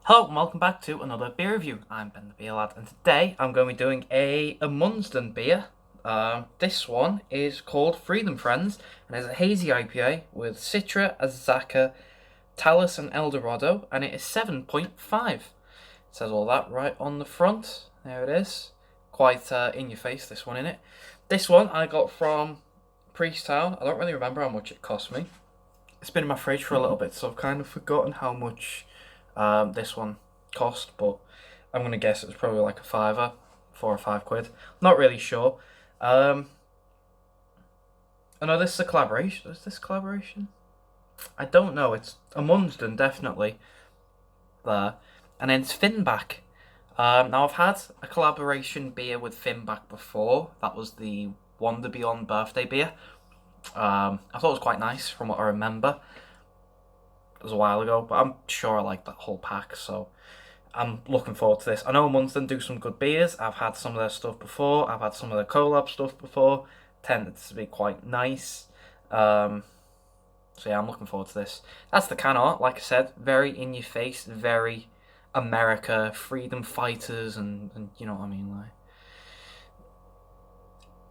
Hello and welcome back to another beer review. I'm Ben the Beer Lad, and today I'm going to be doing a Amundsen beer. This one is called Freedom Friends, and it's a hazy IPA with Citra, Azaka, Talus, and Eldorado, and it is 7.5. It says all that right on the front. There it is. Quite in your face, this one, innit? This one I got from Priest Town. I don't really remember how much it cost me. It's been in my fridge for a little bit, so I've kind of forgotten how much this one cost, but I'm going to guess it was probably like a fiver, £4 or £5. Not really sure. I know this is a collaboration. Is this collaboration? I don't know. It's Amundsen, definitely. There. And then it's Finback. Now, I've had a collaboration beer with Finback before. That was the Wonder Beyond birthday beer. I thought it was quite nice from what I remember. It was a while ago, but I'm sure I like that whole pack, so I'm looking forward to this. I know Munson do some good beers. I've had some of their stuff before. I've had some of their collab stuff before. Tended to be quite nice. So yeah, I'm looking forward to this. That's the can art, like I said, very in your face, very America, freedom fighters, and you know what I mean, like.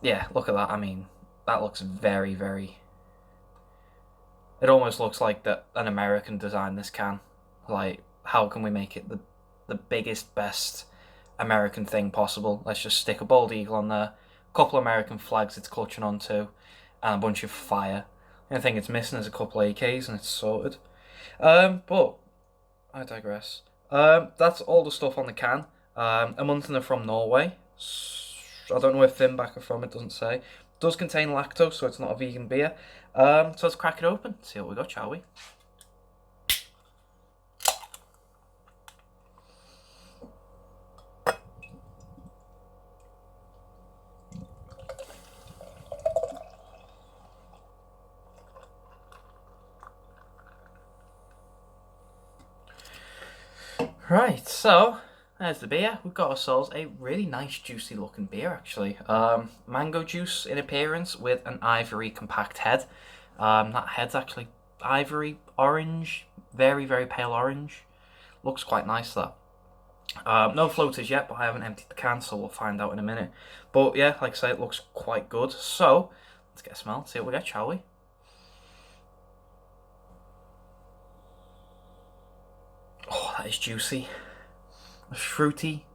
Yeah, look at that. I mean, that looks very, very. It almost looks like that an American designed this can. Like, how can we make it the biggest, best American thing possible? Let's just stick a bald eagle on there, a couple American flags it's clutching onto, and a bunch of fire. The only thing it's missing is a couple AKs, and it's sorted. But I digress. That's all the stuff on the can. Amundsen are from Norway. I don't know where Finback are from. It doesn't say. It does contain lactose, so it's not a vegan beer. So let's crack it open. See what we got, shall we? Right, so there's the beer. We've got ourselves a really nice, juicy looking beer, actually. Mango juice in appearance with an ivory compact head. That head's actually ivory orange, very, very pale orange. Looks quite nice, that. No floaters yet, but I haven't emptied the can, so we'll find out in a minute. But yeah, like I say, it looks quite good. So let's get a smell, see what we get, shall we? Oh, that is juicy. It's fruity.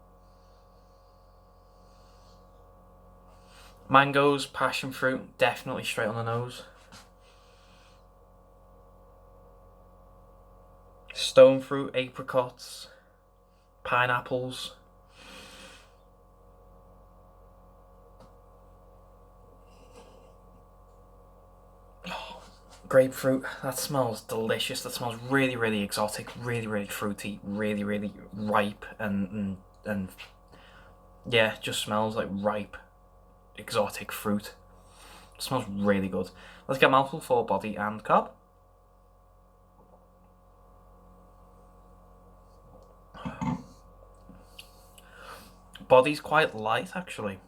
Mangoes, passion fruit, definitely straight on the nose. Stone fruit, apricots, pineapples. Oh, grapefruit, that smells delicious. That smells really, really exotic, really, really fruity, really, really ripe, and yeah, just smells like ripe, exotic fruit. It smells really good. Let's get a mouthful for body and carb. Body's quite light, actually.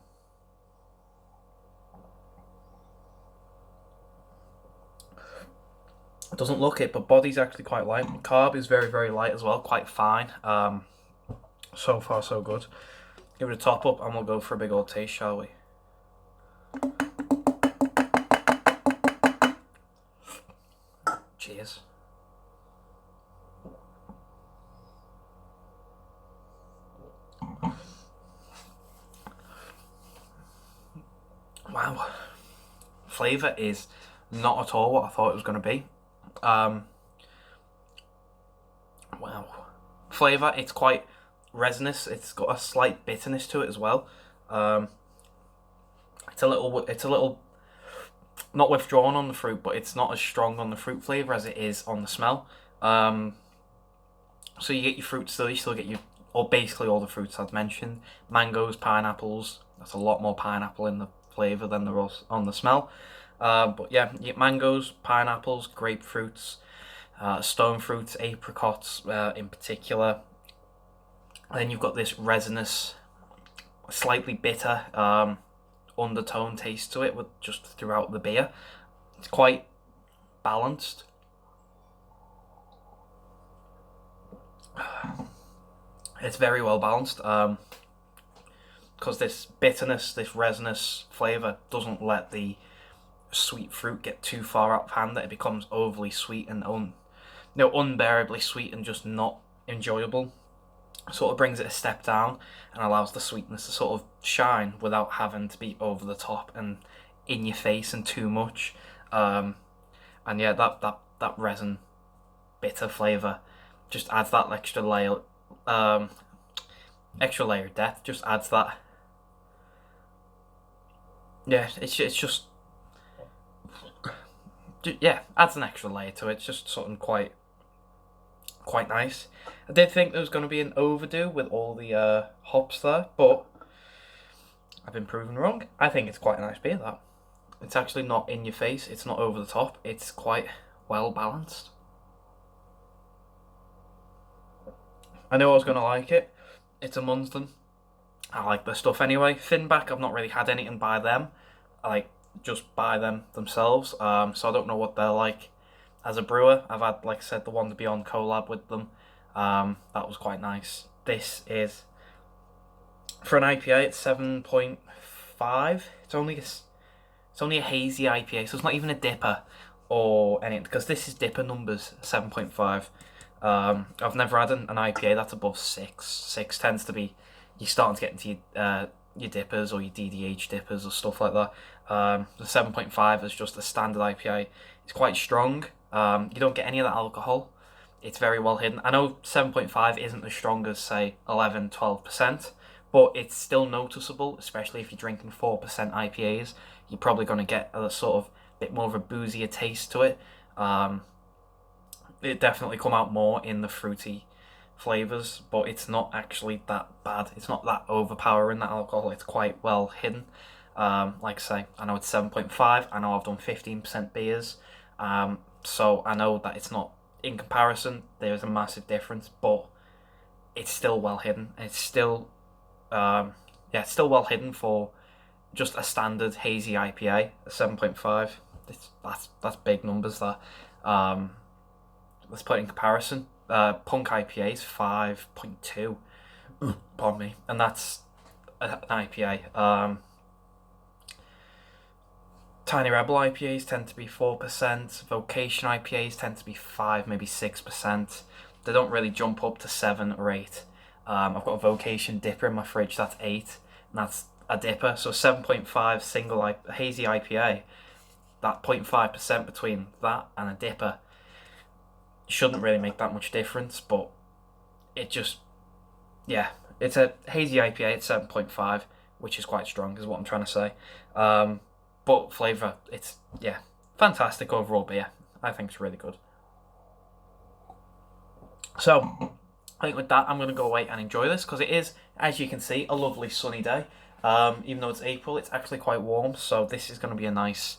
It doesn't look it, but body's actually quite light. Carb is very, very light as well, quite fine. So far, so good. Give it a top up, and we'll go for a big old taste, shall we? Cheers. Wow. Flavour is not at all what I thought it was going to be. Wow. Flavour, it's quite resinous. It's got a slight bitterness to it as well. It's a little not withdrawn on the fruit, but it's not as strong on the fruit flavour as it is on the smell. So you get your fruit still, you still get your, or basically all the fruits I've mentioned. Mangoes, pineapples, that's a lot more pineapple in the flavour than there was on the smell. But yeah, you get mangoes, pineapples, grapefruits, stone fruits, apricots in particular. And then you've got this resinous, slightly bitter undertone taste to it with just throughout the beer. It's quite balanced. It's very well balanced. Because this bitterness, this resinous flavour doesn't let the sweet fruit get too far out of hand that it becomes overly sweet and unbearably sweet and just not enjoyable. Sort of brings it a step down and allows the sweetness to sort of shine without having to be over the top and in your face and too much. And yeah, that resin bitter flavour just adds that extra layer of depth. Just adds that. Yeah, it's just yeah, adds an extra layer to it. It's just something quite nice. I did think there was going to be an overdue with all the hops there, but I've been proven wrong. I think it's quite a nice beer, that. It's actually not in your face, it's not over the top, it's quite well balanced. I knew I was going to like it. It's a Amundsen. I like their stuff anyway. Finback, I've not really had anything by them. I like just buy them themselves, so I don't know what they're like as a brewer. I've had, like I said, the One to Beyond collab with them. That was quite nice. This is, for an IPA, it's 7.5. It's only a hazy IPA, so it's not even a dipper or anything, because this is dipper numbers, 7.5. I've never had an IPA that's above 6. 6 tends to be, you're starting to get into your dippers or your DDH dippers or stuff like that. The 7.5 is just a standard IPA. It's quite strong. You don't get any of that alcohol. It's very well hidden. I know 7.5 isn't as strong as, say, 11, 12%, but it's still noticeable, especially if you're drinking 4% IPAs. You're probably going to get a sort of bit more of a boozier taste to it. It definitely come out more in the fruity flavours, but it's not actually that bad. It's not that overpowering, that alcohol. It's quite well hidden. Like I say, I know it's 7.5. I know I've done 15% beers. So I know that it's not, in comparison, there's a massive difference, but it's still well hidden. It's still, it's still well hidden for just a standard hazy IPA, a 7.5. That's big numbers there. Let's put it in comparison. Punk IPA is 5.2. Pardon me, and that's an IPA. Tiny Rebel IPAs tend to be 4%. Vocation IPAs tend to be 5, maybe 6%. They don't really jump up to 7 or 8. I've got a Vocation dipper in my fridge, that's 8, and that's a dipper. So 7.5 single hazy IPA, that 0.5% between that and a dipper shouldn't really make that much difference, but it just, yeah, it's a hazy IPA at 7.5, which is quite strong, is what I'm trying to say. But flavour, it's, yeah, fantastic overall beer. I think it's really good. So, I think with that, I'm going to go away and enjoy this, because it is, as you can see, a lovely sunny day. Even though it's April, it's actually quite warm, so this is going to be a nice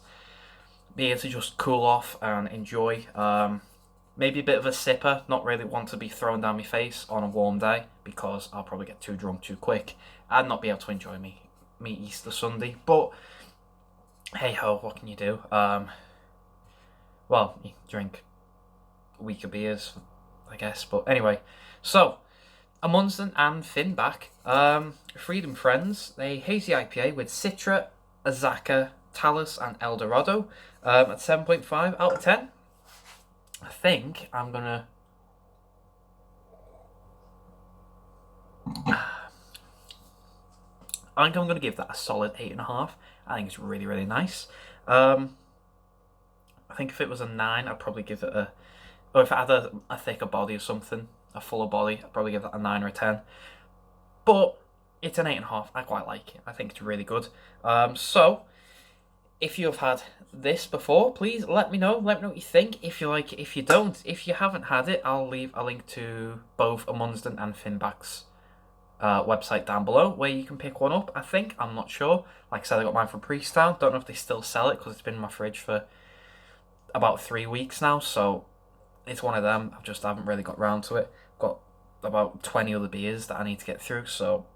beer to just cool off and enjoy. Maybe a bit of a sipper, not really want to be thrown down my face on a warm day, because I'll probably get too drunk too quick and not be able to enjoy me Easter Sunday. But hey ho, what can you do? Well, you drink weaker beers, I guess. But anyway, so Amundsen and Finback, Freedom Friends, a hazy IPA with Citra, Azaka, Talus, and Eldorado, at 7.5 out of 10. I think I'm gonna. I think I'm gonna give that a solid 8.5. I think it's really, really nice. I think if it was a 9, I'd probably give it a. Or if it had a thicker body or something, a fuller body, I'd probably give that a 9 or a 10. But it's an 8.5. I quite like it. I think it's really good. So, if you have had this before, please let me know. Let me know what you think. If you like it, if you don't, if you haven't had it, I'll leave a link to both Amundsen and Finback's website down below, where you can pick one up. I think, I'm not sure. Like I said, I got mine from Priesttown. Don't know if they still sell it, because it's been in my fridge for about 3 weeks now. So it's one of them. I just haven't really got round to it. Got about 20 other beers that I need to get through. So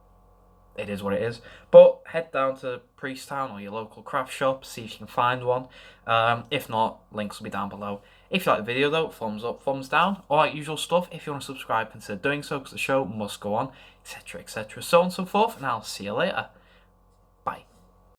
it is what it is. But head down to Priesttown or your local craft shop, see if you can find one. If not, links will be down below. If you like the video though, thumbs up, thumbs down, all that usual stuff. If you want to subscribe, consider doing so because the show must go on, etc., etc., so on and so forth. And I'll see you later. Bye.